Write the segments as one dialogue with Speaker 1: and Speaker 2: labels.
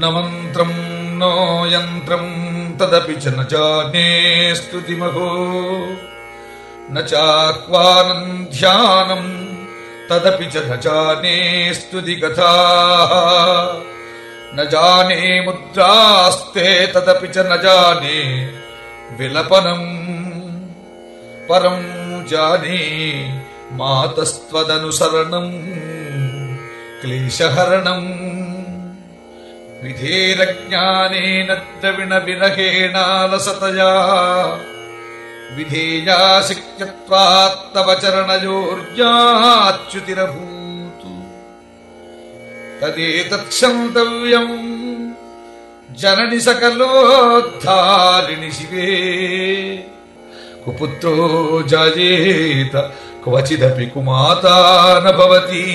Speaker 1: न मन्त्रं नो यन्त्रं तदपि च न जाने स्तुतिमहो न चाह्वानं ध्यानं तदपि च न जाने स्तुतिकथाः न जाने मुद्रास्ते तदपि च न जाने विलपनम् परं जाने मातस्त्वदनुसरणम् क्लेशहरणम् विधेरज्ञानेन द्रविणविरहेणालसतया विधेया शिक्यत्वात्तव चरणयोर्याच्युतिरभूत् तदेतत्क्षन्तव्यम् जननि सकलोद्धारिणि शिवे कुपुत्रो जायेत क्वचिदपि कुमाता न भवति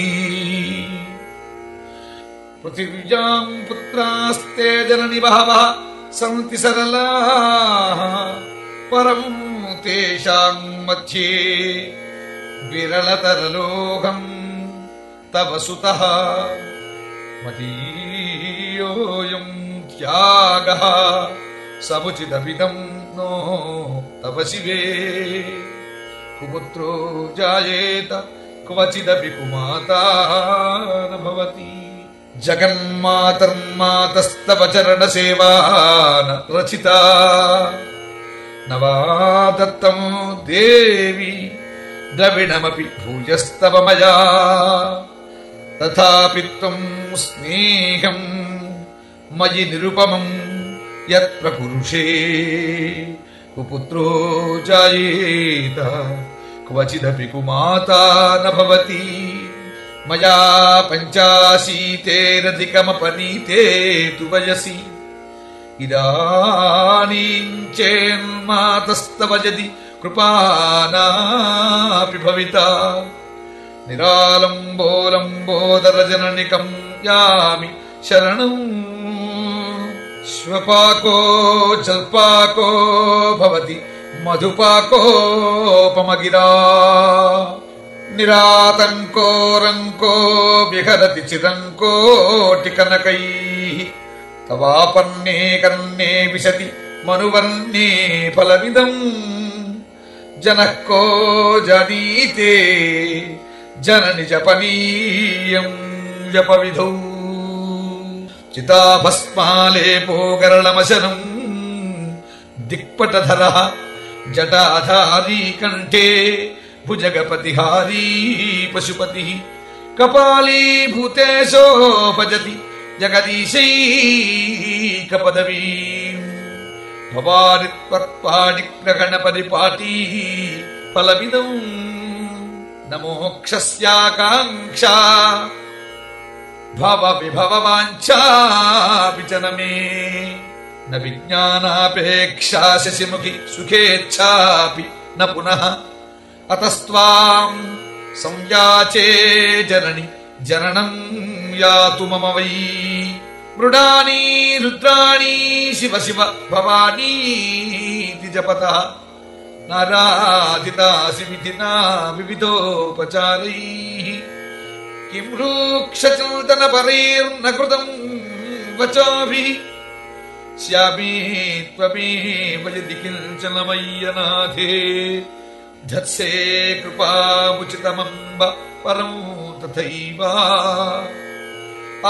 Speaker 1: पृथिव्यां पुत्रास्ते जननि बहवः सन्ति सरलाः परं तेषां मध्ये विरलतरलोकं तव सुतः मदीयोऽयं त्यागः समुचितमिदं नो तव शिवे कुपुत्रो जायेत क्वचिदपि कुमाता न भवति जगन्मातर्मातस्तव चरणसेवा न रचिता न वा दत्तं देवी द्रविणमपि भूयस्तव मया तथापि त्वं स्नेहं मयि निरुपमं यत्प्रकुरुषे कुपुत्रो जायेत क्वचिदपि कुमाता न भवति मया पञ्चाशीतेरधिकमपनीते तु वयसि इदानीं चेन्मातस्तव यदि कृपानापि भविता निरालम्बोलम्बोदरजननिकं यामि शरणम् श्वपाको जल्पाको भवति मधुपाकोपमगिरा निरातंको रंको विहरति चिरंकोटिकनकैः तवापन्ने कर्णे विशति मनुवर्णे फलमिदं जनः को जानीते जननि जपनीयं जपविधौ चिताभस्मालेपो गरलमशनं दिक्पटधरः जटाधारी कंठे भुजगपतिहारी पशुपतिः कपालीभूतेशो भजति जगदीशैकपदवीम् भवानि त्वत्पाणिग्रहणपरिपाटी फलमिदं न मोक्षस्याकाङ्क्षा भवविभववाञ्छापि च न मे न विज्ञानापेक्षा शशिमुखि सुखेच्छापि न पुनः अतस्त्वां संयाचे जननि जननं यातु मम वै मृडानी रुद्राणी शिव शिव भवानीति जपतः नाराधितासि विधिना विविधोपचारैः किं रूक्षचिन्तनपरैर्न कृतं वचोभिः श्यामी त्वमेव यदि किञ्चन मय्यनाथे धत्से कृपामुचितमम्ब परं तथैव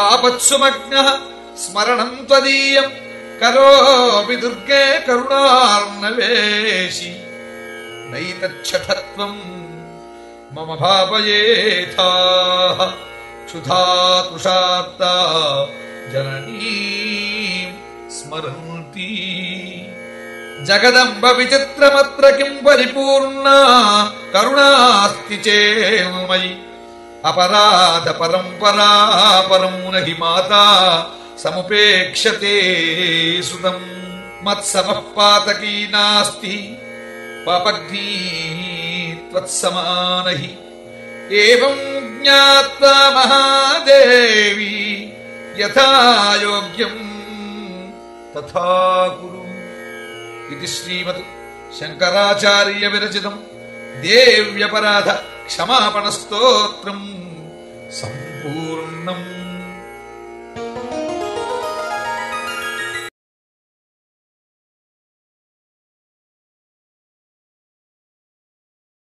Speaker 1: आपत्सुमग्नः स्मरणं त्वदीयं करोमि दुर्गे करुणार्णवेशि नैतच्छठत्वं मम भावयेथाः क्षुधा तुषार्ता जननीं स्मरन्ति जगदम्ब विचित्रमत्र किं परिपूर्णा करुणास्ति चेन्मयि अपराध परंपरा परं न हि माता समुपेक्षते सुतं मत्समः पातकी नास्ति पापग्नी त्वत्समान हि एवं ज्ञात्वा महादेवी यथा योग्यं तथा कुरु इति श्रीमद् शंकराचार्य विरचितं देव्यपराध क्षमापण स्तोत्रम् संपूर्णम्।